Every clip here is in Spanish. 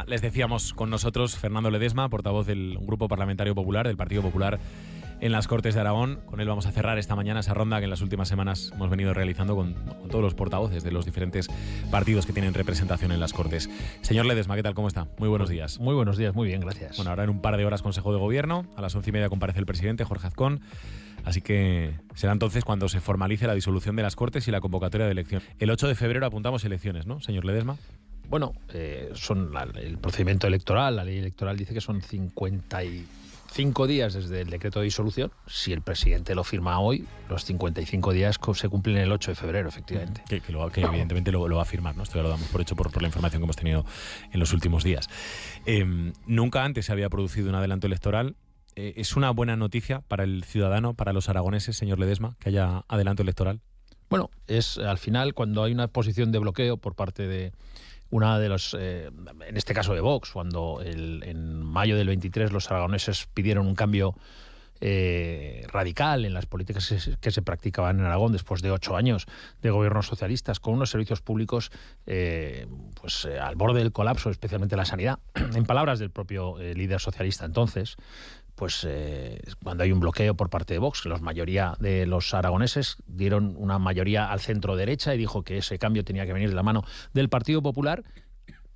Les decíamos con nosotros Fernando Ledesma, portavoz del Grupo Parlamentario Popular, del Partido Popular en las Cortes de Aragón. Con él vamos a cerrar esta mañana esa ronda que en las últimas semanas hemos venido realizando con todos los portavoces de los diferentes partidos que tienen representación en las Cortes. Señor Ledesma, ¿qué tal? ¿Cómo está? Muy buenos días. Muy buenos días, muy bien, gracias. Bueno, ahora en un par de horas Consejo de Gobierno, a las 11:30 comparece el presidente Jorge Azcón, así que será entonces cuando se formalice la disolución de las Cortes y la convocatoria de elecciones. El 8 de febrero apuntamos elecciones, ¿no, señor Ledesma? Bueno, el procedimiento electoral, la ley electoral dice que son 55 días desde el decreto de disolución. Si el presidente lo firma hoy, los 55 días se cumplen el 8 de febrero, efectivamente. Que evidentemente lo va a firmar, ¿no? Esto ya lo damos por hecho por la información que hemos tenido en los últimos días. Nunca antes se había producido un adelanto electoral. ¿Es una buena noticia para el ciudadano, para los aragoneses, señor Ledesma, que haya adelanto electoral? Bueno, es al final cuando hay una posición de bloqueo por parte de una de los, en este caso de Vox, cuando en mayo del 23 los aragoneses pidieron un cambio radical en las políticas que se practicaban en Aragón después de 8 años de gobiernos socialistas, con unos servicios públicos al borde del colapso, especialmente la sanidad. En palabras del propio líder socialista entonces, cuando hay un bloqueo por parte de Vox, la mayoría de los aragoneses dieron una mayoría al centro derecha y dijo que ese cambio tenía que venir de la mano del Partido Popular,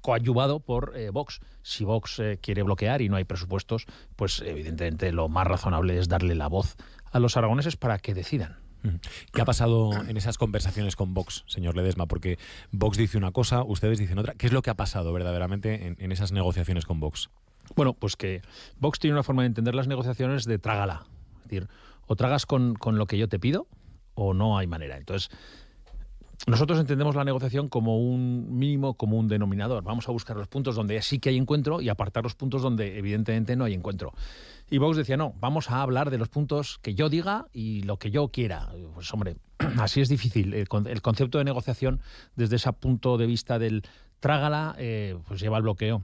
coadyuvado por Vox. Si Vox quiere bloquear y no hay presupuestos, pues evidentemente lo más razonable es darle la voz a los aragoneses para que decidan. ¿Qué ha pasado en esas conversaciones con Vox, señor Ledesma? Porque Vox dice una cosa, ustedes dicen otra. ¿Qué es lo que ha pasado verdaderamente en esas negociaciones con Vox? Bueno, pues que Vox tiene una forma de entender las negociaciones de trágala. Es decir, o tragas con lo que yo te pido o no hay manera. Entonces, nosotros entendemos la negociación como un mínimo común denominador. Vamos a buscar los puntos donde sí que hay encuentro y apartar los puntos donde evidentemente no hay encuentro. Y Vox decía, no, vamos a hablar de los puntos que yo diga y lo que yo quiera. Pues hombre, así es difícil. El concepto de negociación desde ese punto de vista del trágala pues lleva al bloqueo.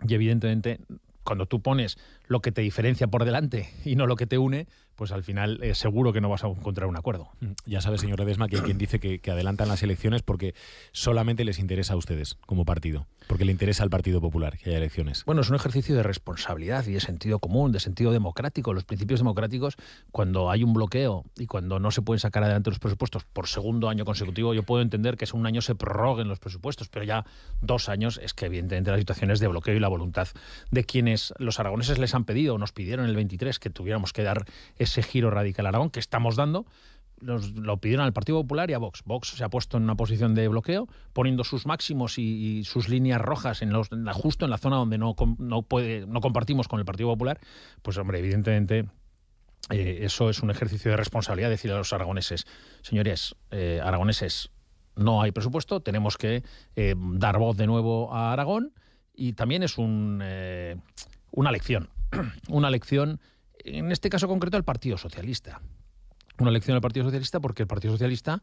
Y evidentemente, cuando tú pones lo que te diferencia por delante y no lo que te une, pues al final seguro que no vas a encontrar un acuerdo. Ya sabe, señor Ledesma, que hay quien dice que adelantan las elecciones porque solamente les interesa a ustedes como partido, porque le interesa al Partido Popular que haya elecciones. Bueno, es un ejercicio de responsabilidad y de sentido común, de sentido democrático. Los principios democráticos, cuando hay un bloqueo y cuando no se pueden sacar adelante los presupuestos por segundo año consecutivo, yo puedo entender que un año se prorroguen los presupuestos, pero ya 2 años es que evidentemente la situación es de bloqueo y la voluntad de quienes los aragoneses les han pedido, o nos pidieron en el 23 que tuviéramos que dar ese giro radical a Aragón, que estamos dando, lo pidieron al Partido Popular y a Vox. Vox se ha puesto en una posición de bloqueo, poniendo sus máximos y sus líneas rojas justo en la zona donde no compartimos con el Partido Popular. Pues hombre, evidentemente eso es un ejercicio de responsabilidad, decirle a los aragoneses, señores aragoneses, no hay presupuesto, tenemos que dar voz de nuevo a Aragón, y también es una lección. Una lección, en este caso concreto, al Partido Socialista. Una lección al Partido Socialista porque el Partido Socialista,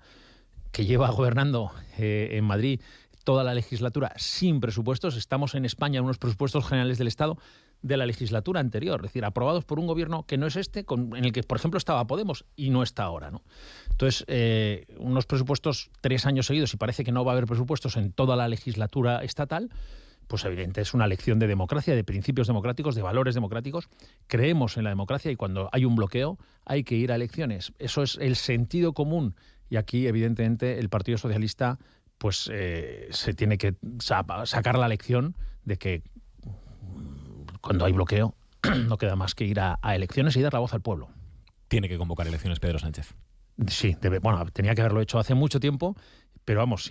que lleva gobernando en Madrid toda la legislatura sin presupuestos, estamos en España en unos presupuestos generales del Estado de la legislatura anterior, es decir, aprobados por un gobierno que no es en el que, por ejemplo, estaba Podemos y no está ahora, ¿no? Entonces, unos presupuestos 3 años seguidos y parece que no va a haber presupuestos en toda la legislatura estatal. Pues evidente, es una lección de democracia, de principios democráticos, de valores democráticos. Creemos en la democracia y cuando hay un bloqueo hay que ir a elecciones. Eso es el sentido común. Y aquí, evidentemente, el Partido Socialista se tiene que sacar la lección de que cuando hay bloqueo no queda más que ir a elecciones y dar la voz al pueblo. Tiene que convocar elecciones Pedro Sánchez. Sí, tenía que haberlo hecho hace mucho tiempo, pero vamos,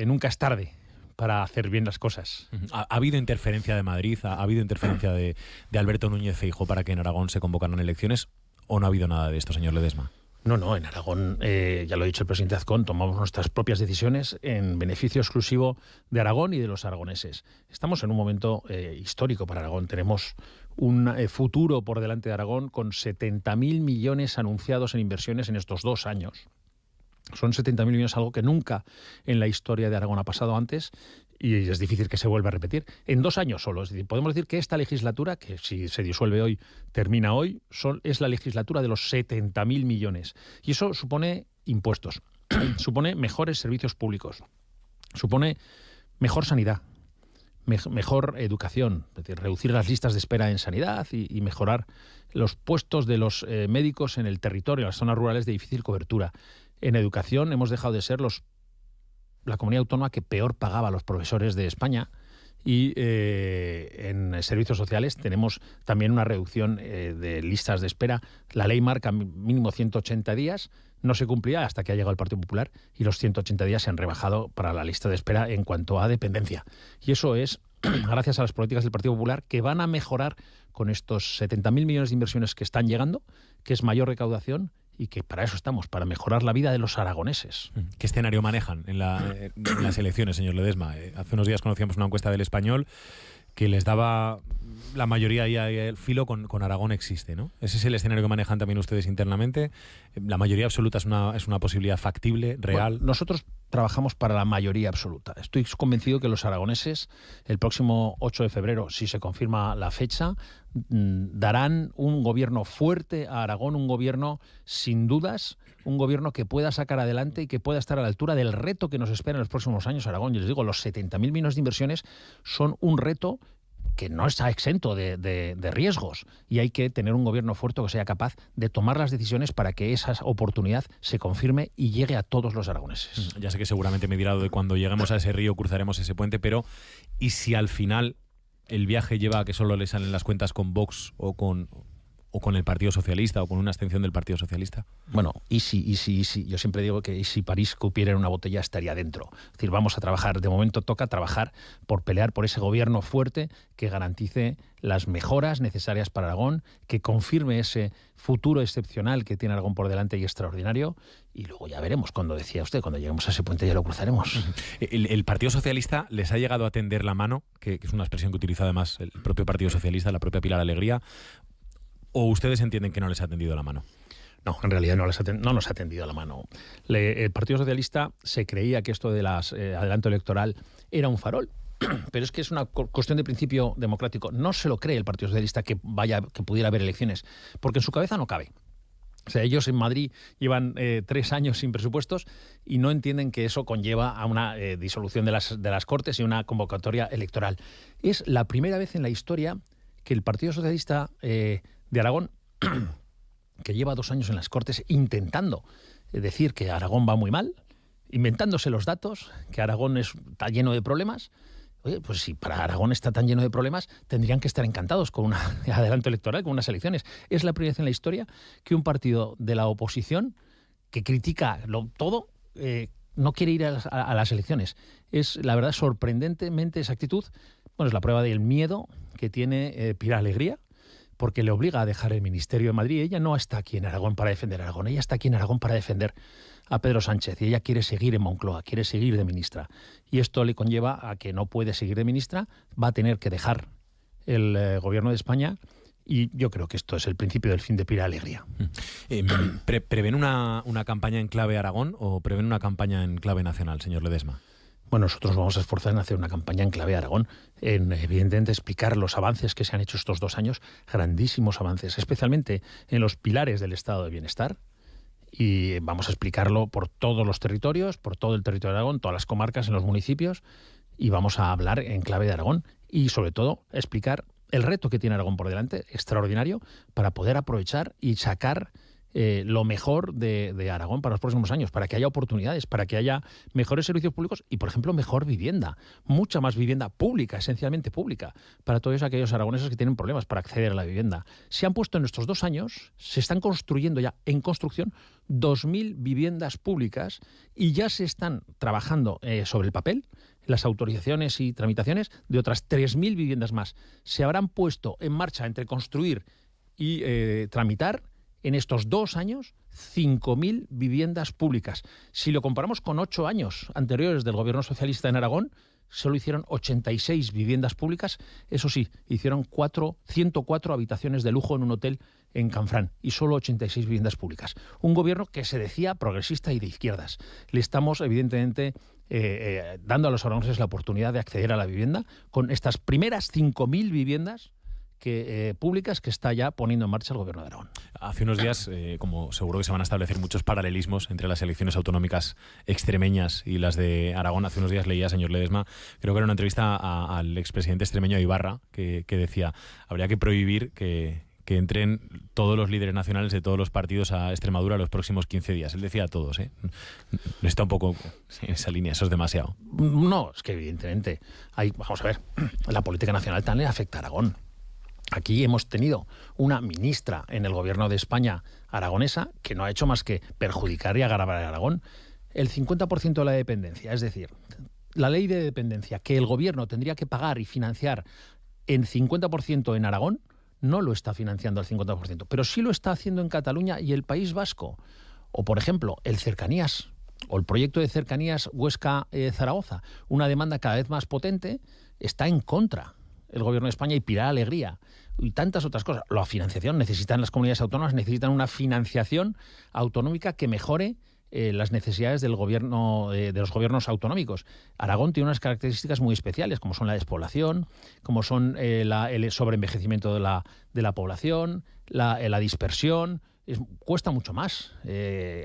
nunca es tarde para hacer bien las cosas. ¿Ha habido interferencia de Madrid? ¿Ha habido interferencia de Alberto Núñez Feijóo para que en Aragón se convocaran elecciones? ¿O no ha habido nada de esto, señor Ledesma? No, en Aragón, ya lo ha dicho el presidente Azcón, tomamos nuestras propias decisiones en beneficio exclusivo de Aragón y de los aragoneses. Estamos en un momento histórico para Aragón. Tenemos un futuro por delante de Aragón con 70.000 millones anunciados en inversiones en estos 2 años. Son 70.000 millones, algo que nunca en la historia de Aragón ha pasado antes y es difícil que se vuelva a repetir en 2 años solo. Es decir, podemos decir que esta legislatura, que si se disuelve hoy, termina hoy, es la legislatura de los 70.000 millones. Y eso supone impuestos, supone mejores servicios públicos, supone mejor sanidad, mejor educación, es decir, reducir las listas de espera en sanidad y mejorar los puestos de los médicos en el territorio, en las zonas rurales de difícil cobertura. En educación hemos dejado de ser la comunidad autónoma que peor pagaba a los profesores de España. Y en servicios sociales tenemos también una reducción de listas de espera. La ley marca mínimo 180 días, no se cumplía hasta que ha llegado el Partido Popular y los 180 días se han rebajado para la lista de espera en cuanto a dependencia. Y eso es gracias a las políticas del Partido Popular, que van a mejorar con estos 70.000 millones de inversiones que están llegando, que es mayor recaudación y que para eso estamos, para mejorar la vida de los aragoneses. ¿Qué escenario manejan en las elecciones, señor Ledesma? Hace unos días conocíamos una encuesta del Español que les daba la mayoría ahí el filo con Aragón existe, ¿no? ¿Ese es el escenario que manejan también ustedes internamente? ¿La mayoría absoluta es una posibilidad factible, real? Bueno, nosotros trabajamos para la mayoría absoluta. Estoy convencido que los aragoneses, el próximo 8 de febrero, si se confirma la fecha, darán un gobierno fuerte a Aragón, un gobierno sin dudas, un gobierno que pueda sacar adelante y que pueda estar a la altura del reto que nos espera en los próximos años Aragón. Yo les digo, los 70.000 millones de inversiones son un reto que no está exento de riesgos, y hay que tener un gobierno fuerte que sea capaz de tomar las decisiones para que esa oportunidad se confirme y llegue a todos los aragoneses. Ya sé que seguramente me dirá de cuando lleguemos a ese río cruzaremos ese puente, pero ¿y si al final el viaje lleva a que solo le salen las cuentas con Vox o con el Partido Socialista o con una abstención del Partido Socialista? Bueno, y si. Yo siempre digo que si París cupiera en una botella estaría dentro. Es decir, vamos a trabajar, de momento toca trabajar por pelear por ese gobierno fuerte que garantice las mejoras necesarias para Aragón, que confirme ese futuro excepcional que tiene Aragón por delante y extraordinario, y luego ya veremos, cuando decía usted, cuando lleguemos a ese puente ya lo cruzaremos. ¿El Partido Socialista les ha llegado a tender la mano, que es una expresión que utiliza además el propio Partido Socialista, la propia Pilar Alegría, o ustedes entienden que no les ha tendido la mano? No, en realidad no nos ha tendido la mano. El Partido Socialista se creía que esto del adelanto electoral era un farol, pero es que es una cuestión de principio democrático. No se lo cree el Partido Socialista que pudiera haber elecciones, porque en su cabeza no cabe. O sea, ellos en Madrid llevan 3 años sin presupuestos y no entienden que eso conlleva a una disolución de las Cortes y una convocatoria electoral. Es la primera vez en la historia que el Partido Socialista de Aragón, que lleva 2 años en las Cortes intentando decir que Aragón va muy mal, inventándose los datos, que Aragón está lleno de problemas. Oye, pues si para Aragón está tan lleno de problemas, tendrían que estar encantados con un adelanto electoral, con unas elecciones. Es la primera vez en la historia que un partido de la oposición que critica todo no quiere ir a las elecciones. Es, la verdad, sorprendentemente esa actitud. Bueno, es la prueba del miedo que tiene Pilar Alegría, porque le obliga a dejar el Ministerio de Madrid. Ella no está aquí en Aragón para defender a Aragón, ella está aquí en Aragón para defender a Pedro Sánchez, y ella quiere seguir en Moncloa, quiere seguir de ministra. Y esto le conlleva a que no puede seguir de ministra, va a tener que dejar el gobierno de España, y yo creo que esto es el principio del fin de Pilar Alegría. ¿Prevén una campaña en clave Aragón o prevén una campaña en clave nacional, señor Ledesma? Bueno, nosotros vamos a esforzar en hacer una campaña en clave Aragón, en evidentemente explicar los avances que se han hecho estos 2 años, grandísimos avances, especialmente en los pilares del estado de bienestar, y vamos a explicarlo por todos los territorios, por todo el territorio de Aragón, todas las comarcas, en los municipios, y vamos a hablar en clave de Aragón y sobre todo explicar el reto que tiene Aragón por delante, extraordinario, para poder aprovechar y sacar lo mejor de Aragón para los próximos años, para que haya oportunidades, para que haya mejores servicios públicos y, por ejemplo, mejor vivienda, mucha más vivienda pública, esencialmente pública, para todos aquellos aragoneses que tienen problemas para acceder a la vivienda. Se han puesto en estos 2 años, se están construyendo ya en construcción 2.000 viviendas públicas, y ya se están trabajando sobre el papel las autorizaciones y tramitaciones de otras 3.000 viviendas más. Se habrán puesto en marcha entre construir y tramitar en estos 2 años 5.000 viviendas públicas. Si lo comparamos con 8 años anteriores del gobierno socialista en Aragón, solo hicieron 86 viviendas públicas. Eso sí, hicieron 104 habitaciones de lujo en un hotel en Canfrán y solo 86 viviendas públicas. Un gobierno que se decía progresista y de izquierdas. Le estamos, evidentemente, dando a los aragoneses la oportunidad de acceder a la vivienda con estas primeras 5.000 viviendas públicas que está ya poniendo en marcha el Gobierno de Aragón. Hace unos días, como seguro que se van a establecer muchos paralelismos entre las elecciones autonómicas extremeñas y las de Aragón, hace unos días leía, señor Ledesma, creo que era una entrevista al expresidente extremeño de Ibarra, que decía, habría que prohibir que entren todos los líderes nacionales de todos los partidos a Extremadura los próximos 15 días. Él decía a todos, ¿eh? Está un poco en esa línea, eso es demasiado. No, es que evidentemente, vamos a ver, la política nacional también afecta a Aragón. Aquí hemos tenido una ministra en el Gobierno de España aragonesa que no ha hecho más que perjudicar y agravar a Aragón. El 50% de la dependencia, es decir, la ley de dependencia que el Gobierno tendría que pagar y financiar en 50% en Aragón, no lo está financiando al 50%, pero sí lo está haciendo en Cataluña y el País Vasco. O, por ejemplo, el Cercanías, o el proyecto de Cercanías Huesca-Zaragoza, una demanda cada vez más potente, está en contra el Gobierno de España y Pilar Alegría y tantas otras cosas. La financiación, necesitan las comunidades autónomas, necesitan una financiación autonómica que mejore las necesidades del gobierno, de los gobiernos autonómicos. Aragón tiene unas características muy especiales, como son la despoblación, como son el sobreenvejecimiento de la población, la dispersión. Cuesta mucho más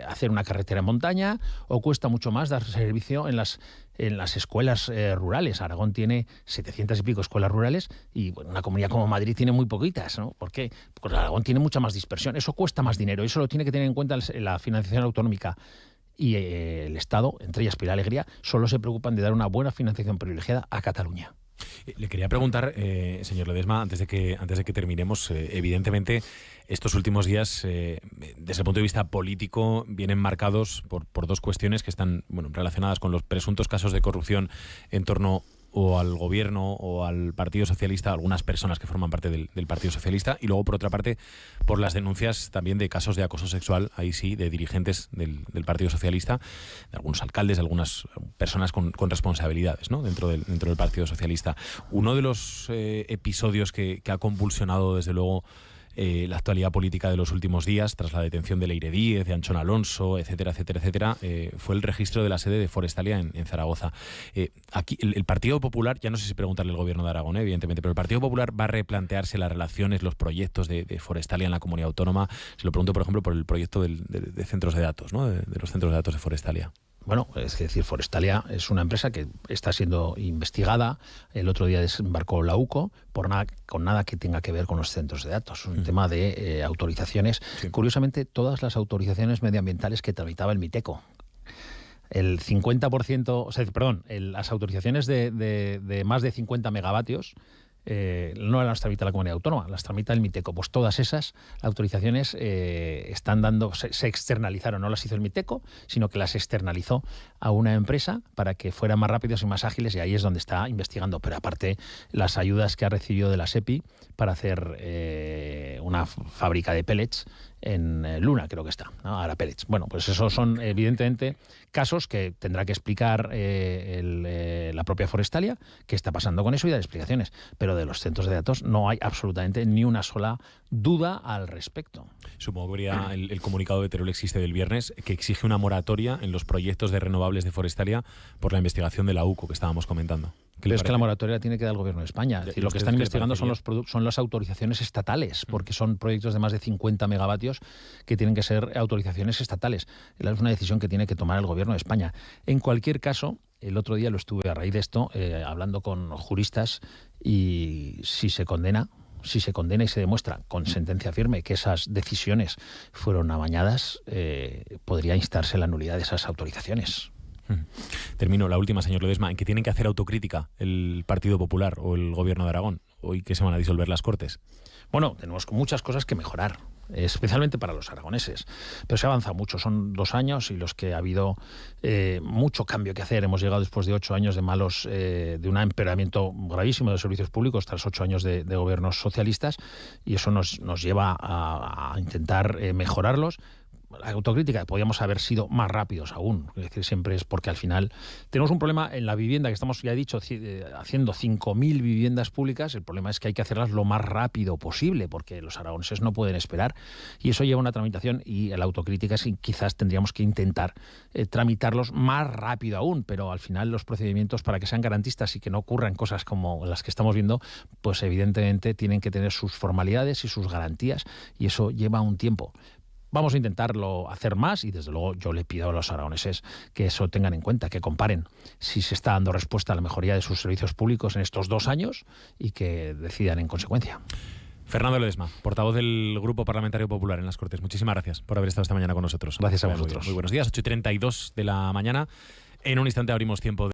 hacer una carretera en montaña, o cuesta mucho más dar servicio en las escuelas rurales. Aragón tiene 700 y pico escuelas rurales y bueno, una comunidad como Madrid tiene muy poquitas, ¿no? ¿Por qué? Porque Aragón tiene mucha más dispersión. Eso cuesta más dinero. Eso lo tiene que tener en cuenta la financiación autonómica. Y el Estado, entre ellas Pilar Alegría, solo se preocupan de dar una buena financiación privilegiada a Cataluña. Le quería preguntar, señor Ledesma, antes de que terminemos, evidentemente estos últimos días, desde el punto de vista político, vienen marcados por dos cuestiones que están relacionadas con los presuntos casos de corrupción en torno o al gobierno o al Partido Socialista, algunas personas que forman parte del Partido Socialista, y luego, por otra parte, por las denuncias también de casos de acoso sexual, ahí sí, de dirigentes del Partido Socialista, de algunos alcaldes, de algunas personas con responsabilidades, ¿no? dentro del Partido Socialista. Uno de los episodios que ha convulsionado, desde luego, la actualidad política de los últimos días, tras la detención de Leire Díez, de Anchón Alonso, etcétera, fue el registro de la sede de Forestalia en Zaragoza. Aquí el Partido Popular, ya no sé si preguntarle al Gobierno de Aragón, evidentemente, pero el Partido Popular va a replantearse las relaciones, los proyectos de Forestalia en la comunidad autónoma. Se lo pregunto, por ejemplo, por el proyecto de centros de datos, ¿no? de los centros de datos de Forestalia. Bueno, es decir, Forestalia es una empresa que está siendo investigada. El otro día desembarcó la UCO con nada que tenga que ver con los centros de datos. Un tema de autorizaciones. Sí. Curiosamente, todas las autorizaciones medioambientales que tramitaba el MITECO. El 50%, las autorizaciones de más de 50 megavatios no las tramita la comunidad autónoma, las tramita el MITECO. Pues todas esas autorizaciones se externalizaron, no las hizo el MITECO, sino que las externalizó a una empresa para que fueran más rápidos y más ágiles, y ahí es donde está investigando. Pero aparte, las ayudas que ha recibido de la SEPI para hacer una fábrica de pellets en Luna, creo que está, ¿no? Ahora pellets. Bueno, pues esos son evidentemente casos que tendrá que explicar la propia Forestalia, qué está pasando con eso, y dar explicaciones. Pero de los centros de datos no hay absolutamente ni una sola duda al respecto. Supongo que habría el comunicado de Teruel existe del viernes, que exige una moratoria en los proyectos de renovables de Forestalia por la investigación de la UCO que estábamos comentando. Pero es que la moratoria tiene que dar el Gobierno de España. Es decir, lo que están investigando son las autorizaciones estatales, porque son proyectos de más de 50 megavatios que tienen que ser autorizaciones estatales. Es una decisión que tiene que tomar el Gobierno de España. En cualquier caso, el otro día lo estuve, a raíz de esto, hablando con juristas, y si se condena y se demuestra con sentencia firme que esas decisiones fueron amañadas, podría instarse la nulidad de esas autorizaciones. Termino, la última, señor Ledesma, ¿en qué tienen que hacer autocrítica el Partido Popular o el Gobierno de Aragón hoy que se van a disolver las Cortes? Bueno, tenemos muchas cosas que mejorar, especialmente para los aragoneses, pero se avanza mucho. Son 2 años y los que ha habido mucho cambio que hacer. Hemos llegado después de 8 años de un empeoramiento gravísimo de los servicios públicos tras 8 años de gobiernos socialistas, y eso nos lleva a intentar mejorarlos. la autocrítica, podíamos haber sido más rápidos aún. Es decir, siempre es porque al final tenemos un problema en la vivienda, que estamos, ya he dicho, haciendo 5.000 viviendas públicas. El problema es que hay que hacerlas lo más rápido posible, porque los aragoneses no pueden esperar. Y eso lleva una tramitación, y la autocrítica es que quizás tendríamos que intentar tramitarlos más rápido aún, pero al final los procedimientos, para que sean garantistas y que no ocurran cosas como las que estamos viendo, pues evidentemente tienen que tener sus formalidades y sus garantías, y eso lleva un tiempo. Vamos a intentarlo hacer más, y desde luego yo le pido a los aragoneses que eso tengan en cuenta, que comparen si se está dando respuesta a la mejoría de sus servicios públicos en estos 2 años y que decidan en consecuencia. Fernando Ledesma, portavoz del Grupo Parlamentario Popular en las Cortes. Muchísimas gracias por haber estado esta mañana con nosotros. Gracias a vosotros. Muy buenos días, 8:32 de la mañana. En un instante abrimos tiempo